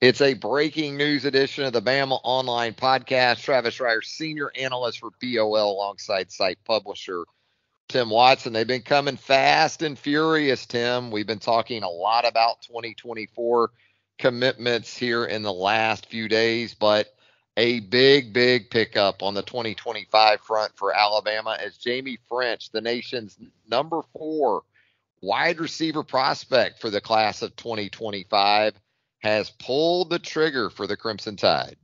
It's a breaking news edition of the BamaOnLine podcast. Travis Reier, senior analyst for BOL, alongside site publisher Tim Watson. They've been coming fast and furious, Tim. We've been talking a lot about 2024 commitments here in the last few days, but a big pickup on the 2025 front for Alabama as Jaime Ffrench, the nation's number 4 wide receiver prospect for the class of 2025, has pulled the trigger for the Crimson Tide.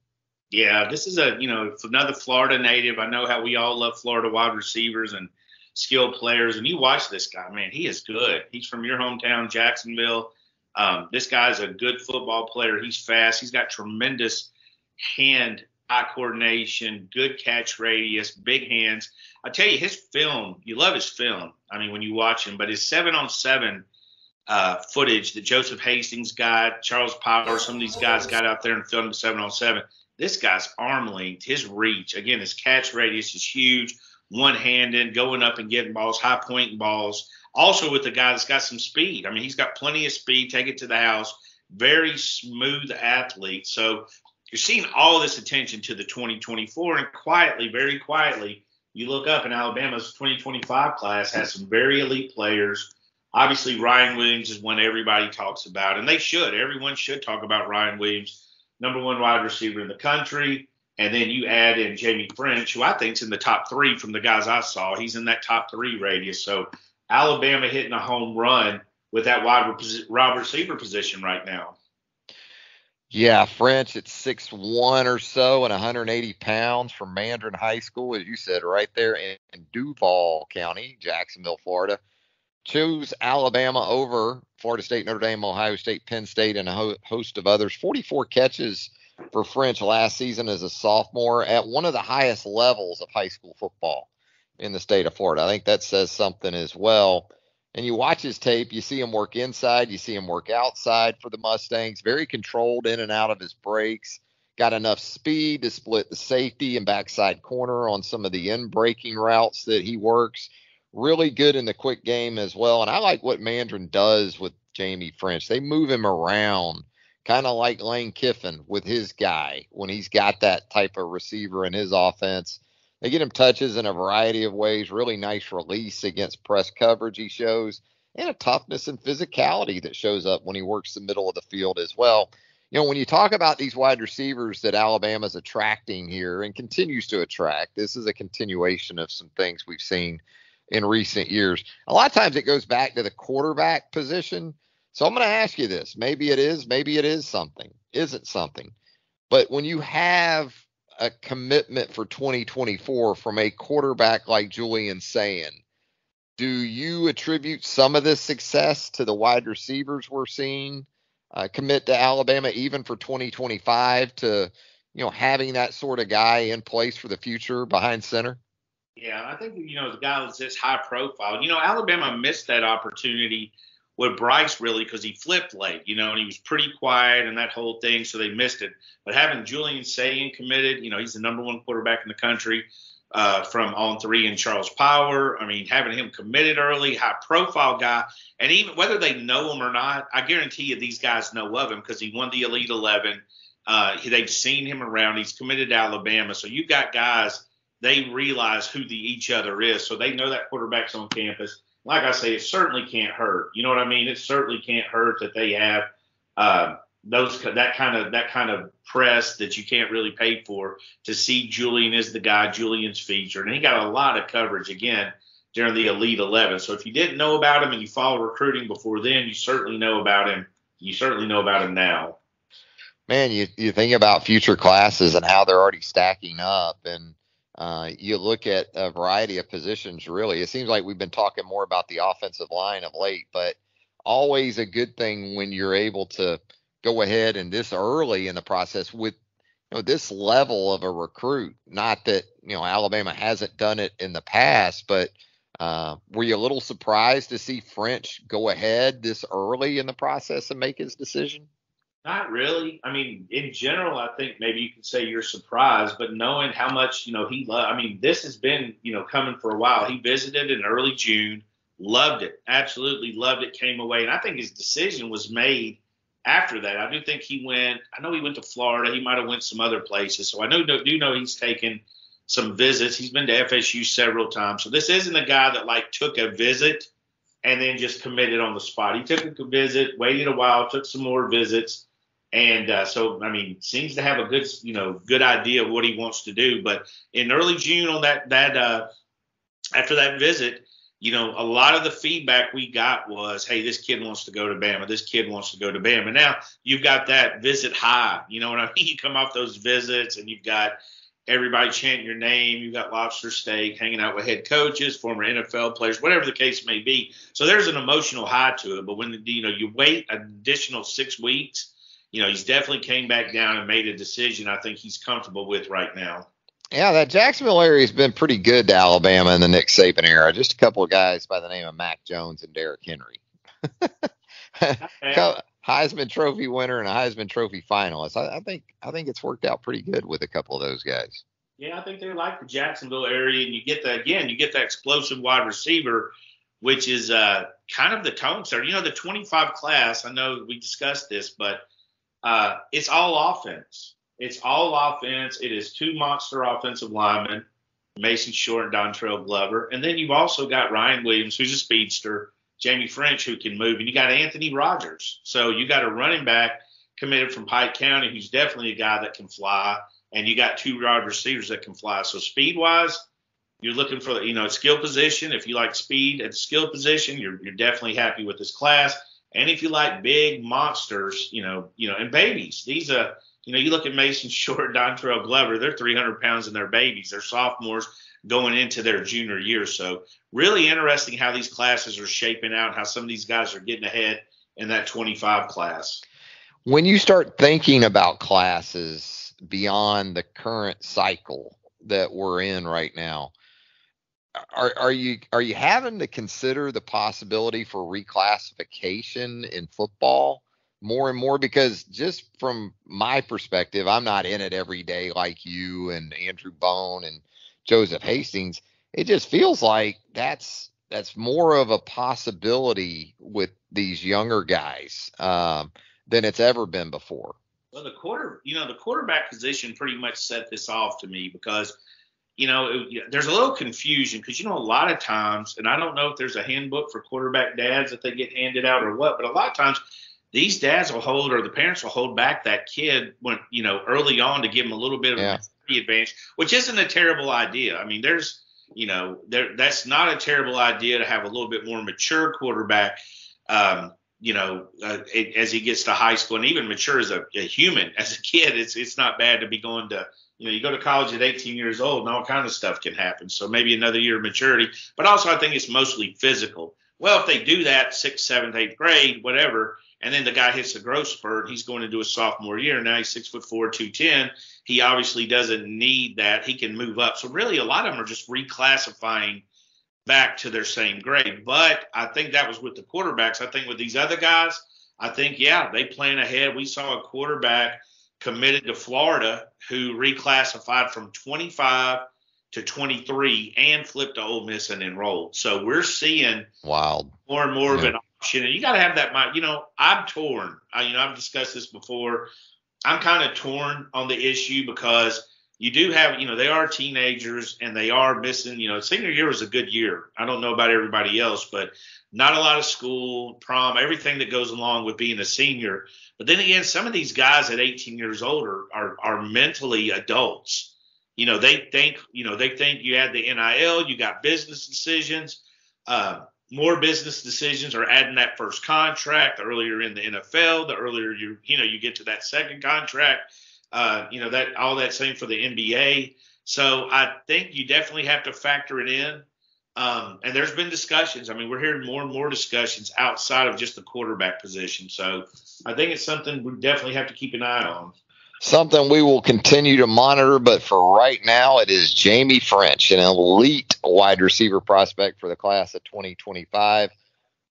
Yeah, this is another Florida native. I know how we all love Florida wide receivers and skilled players. And you watch this guy, man, he is good. He's from your hometown, Jacksonville. This guy's a good football player. He's fast. He's got tremendous hand-eye coordination, good catch radius, big hands. I tell you, his film, you love his film. I mean, when you watch him, but his 7-on-7 footage that Joseph Hastings got, Charles Power, some of these guys got out there and filmed the 7-on-7. This guy's arm length, his reach, again, his catch radius is huge, one-handed, going up and getting balls, high-pointing balls. Also with the guy that's got some speed. I mean, he's got plenty of speed, take it to the house, very smooth athlete. So you're seeing all this attention to the 2024, and quietly, very quietly, you look up and Alabama's 2025 class has some very elite players. Obviously, Ryan Williams is one everybody talks about, and they should. Everyone should talk about Ryan Williams, number 1 wide receiver in the country. And then you add in Jaime Ffrench, who I think is in the top 3 from the guys I saw. He's in that top 3 radius. So Alabama hitting a home run with that wide receiver position right now. Yeah, Ffrench at 6'1" or so and 180 pounds from Mandarin High School, as you said, right there in Duval County, Jacksonville, Florida. Chose Alabama over Florida State, Notre Dame, Ohio State, Penn State, and a host of others. 44 catches for Ffrench last season as a sophomore at one of the highest levels of high school football in the state of Florida. I think that says something as well. And you watch his tape, you see him work inside, you see him work outside for the Mustangs, very controlled in and out of his breaks, got enough speed to split the safety and backside corner on some of the in-breaking routes that he works. Really good in the quick game as well. And I like what Mandarin does with Jaime Ffrench. They move him around, kind of like Lane Kiffin with his guy when he's got that type of receiver in his offense. They get him touches in a variety of ways. Really nice release against press coverage he shows, and a toughness and physicality that shows up when he works the middle of the field as well. You know, when you talk about these wide receivers that Alabama's attracting here and continues to attract, this is a continuation of some things we've seen in recent years. A lot of times it goes back to the quarterback position. So I'm going to ask you this. Maybe it is something. Isn't something. But when you have a commitment for 2024 from a quarterback like Julian Sayin, do you attribute some of this success to the wide receivers we're seeing commit to Alabama even for 2025 to, having that sort of guy in place for the future behind center? Yeah, I think, the guy that's this high profile, Alabama missed that opportunity with Bryce really because he flipped late, and he was pretty quiet and that whole thing, so they missed it. But having Julian Sayin committed, he's the number 1 quarterback in the country from On3 and Charles Power. I mean, having him committed early, high profile guy, and even whether they know him or not, I guarantee you these guys know of him because he won the Elite 11. They've seen him around. He's committed to Alabama. So you've got guys, they realize who each other is. So they know that quarterback's on campus. Like I say, it certainly can't hurt. You know what I mean? It certainly can't hurt that they have that kind of press that you can't really pay for to see Julian is the guy. Julian's featured, and he got a lot of coverage again during the Elite 11. So if you didn't know about him and you followed recruiting before then, you certainly know about him. You certainly know about him now. Man, you think about future classes and how they're already stacking up, and you look at a variety of positions, really. It seems like we've been talking more about the offensive line of late, but always a good thing when you're able to go ahead and this early in the process with this level of a recruit. Not that, Alabama hasn't done it in the past, but were you a little surprised to see Ffrench go ahead this early in the process and make his decision? Not really. I mean, in general, I think maybe you could say you're surprised, but knowing how much, he loved, I mean, this has been, coming for a while. He visited in early June, loved it, absolutely loved it, came away. And I think his decision was made after that. I do think he went. I know he went to Florida. He might have went some other places. So I do know he's taken some visits. He's been to FSU several times. So this isn't a guy that like took a visit and then just committed on the spot. He took a visit, waited a while, took some more visits. And so, I mean, seems to have a good idea of what he wants to do. But in early June on that after that visit, a lot of the feedback we got was, hey, this kid wants to go to Bama. This kid wants to go to Bama. Now you've got that visit high. You know what I mean? You come off those visits and you've got everybody chanting your name. You've got lobster steak, hanging out with head coaches, former NFL players, whatever the case may be. So there's an emotional high to it. But when, you wait an additional 6 weeks, he's definitely came back down and made a decision I think he's comfortable with right now. Yeah, that Jacksonville area has been pretty good to Alabama in the Nick Saban era. Just a couple of guys by the name of Mac Jones and Derrick Henry. Heisman Trophy winner and a Heisman Trophy finalist. I think it's worked out pretty good with a couple of those guys. Yeah, I think they like the Jacksonville area, and you get that explosive wide receiver, which is kind of the tone setter. The 25 class, I know we discussed this, but it's all offense. It's all offense. It is 2 monster offensive linemen, Mason Short and Dontrell Glover. And then you've also got Ryan Williams, who's a speedster, Jaime Ffrench, who can move, and you got Anthony Rogers. So you got a running back committed from Pike County who's definitely a guy that can fly, and you got 2 wide receivers that can fly. So speed-wise, you're looking for skill position. If you like speed at the skill position, you're definitely happy with this class. And if you like big monsters, and babies, these you look at Mason Short, Dontrell Glover, they're 300 pounds and they're babies. They're sophomores going into their junior year. So really interesting how these classes are shaping out, how some of these guys are getting ahead in that 25 class. When you start thinking about classes beyond the current cycle that we're in right now, are you having to consider the possibility for reclassification in football more and more? Because just from my perspective, I'm not in it every day like you and Andrew Bone and Joseph Hastings. It just feels like that's more of a possibility with these younger guys than it's ever been before. Well, the quarterback position pretty much set this off to me because there's a little confusion because, a lot of times, and I don't know if there's a handbook for quarterback dads that they get handed out or what, but a lot of times these dads will hold, or the parents will hold back that kid when, early on to give them a little bit of a advantage, which isn't a terrible idea. I mean, that's not a terrible idea to have a little bit more mature quarterback, as he gets to high school and even mature as a human, as a kid. It's not bad to be going to, you go to college at 18 years old and all kind of stuff can happen. So maybe another year of maturity, but also I think it's mostly physical. Well, if they do that 6th, 7th, 8th grade, whatever, and then the guy hits a growth spurt, he's going to do a sophomore year. Now he's 6'4", 210. He obviously doesn't need that. He can move up. So really a lot of them are just reclassifying back to their same grade. But I think that was with the quarterbacks. I think with these other guys, they plan ahead. We saw a quarterback committed to Florida who reclassified from 25 to 23 and flipped to Ole Miss and enrolled. So we're seeing more and more of an option. And you got to have that mind. I'm torn. I've discussed this before. I'm kind of torn on the issue because you do have, they are teenagers and they are missing, senior year was a good year. I don't know about everybody else, but not a lot of school, prom, everything that goes along with being a senior. But then again, some of these guys at 18 years old are mentally adults. They think you had the NIL, you got business decisions, more business decisions are adding that first contract. The earlier in the NFL, the earlier you get to that second contract, that all that same for the NBA. So I think you definitely have to factor it in. And there's been discussions. I mean, we're hearing more and more discussions outside of just the quarterback position. So I think it's something we definitely have to keep an eye on. Something we will continue to monitor, but for right now, it is Jaime Ffrench, an elite wide receiver prospect for the class of 2025,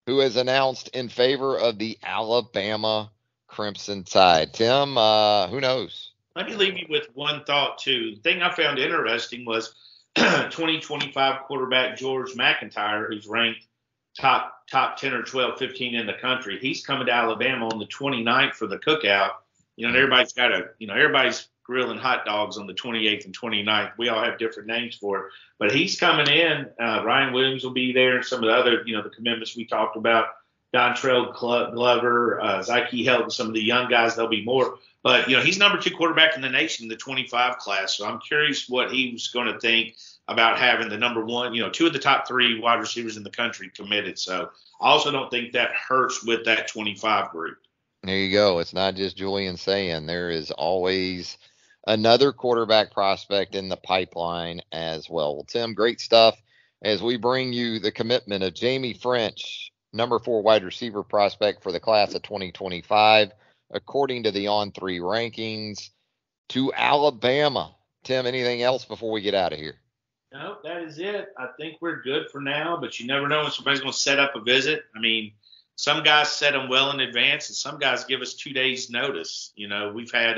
who has announced in favor of the Alabama Crimson Tide. Tim, who knows? Let me leave you with one thought, too. The thing I found interesting was 2025 quarterback George McIntyre, who's ranked top 10 or 12, 15 in the country. He's coming to Alabama on the 29th for the cookout. And everybody's grilling hot dogs on the 28th and 29th. We all have different names for it, but he's coming in. Ryan Williams will be there. Some of the other, the commitments we talked about, Dontrell Glover, Zyke Helton, some of the young guys, there'll be more. But, he's number 2 quarterback in the nation in the 25 class. So I'm curious what he was going to think about having the number 1, 2 of the top 3 wide receivers in the country committed. So I also don't think that hurts with that 25 group. There you go. It's not just Julian saying. There is always another quarterback prospect in the pipeline as well. Well, Tim, great stuff as we bring you the commitment of Jaime Ffrench, number 4 wide receiver prospect for the class of 2025, according to the On3 rankings, to Alabama. Tim, anything else before we get out of here? No, that is it. I think we're good for now, but you never know when somebody's going to set up a visit. I mean, some guys set them well in advance, and some guys give us 2 days notice. We've had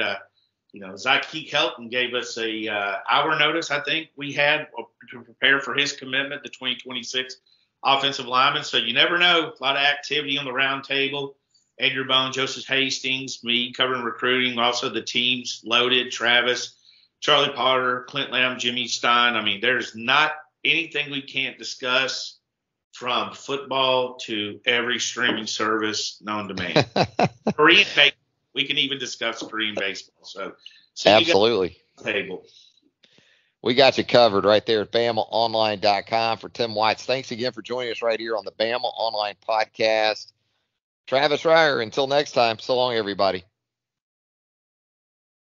Zyke Helton gave us a hour notice. I think we had to prepare for his commitment, the 2026 offensive lineman. So you never know. A lot of activity on the round table. Edgar Bone, Joseph Hastings, me covering recruiting. Also the teams loaded. Travis, Charlie Potter, Clint Lamb, Jimmy Stein. I mean, there's not anything we can't discuss, from football to every streaming service known to man. Korean baseball. We can even discuss Korean baseball. So absolutely. Table. We got you covered right there at BamaOnLine.com. For Tim Whites, thanks again for joining us right here on the Bama Online podcast. Travis Reier, until next time, so long, everybody.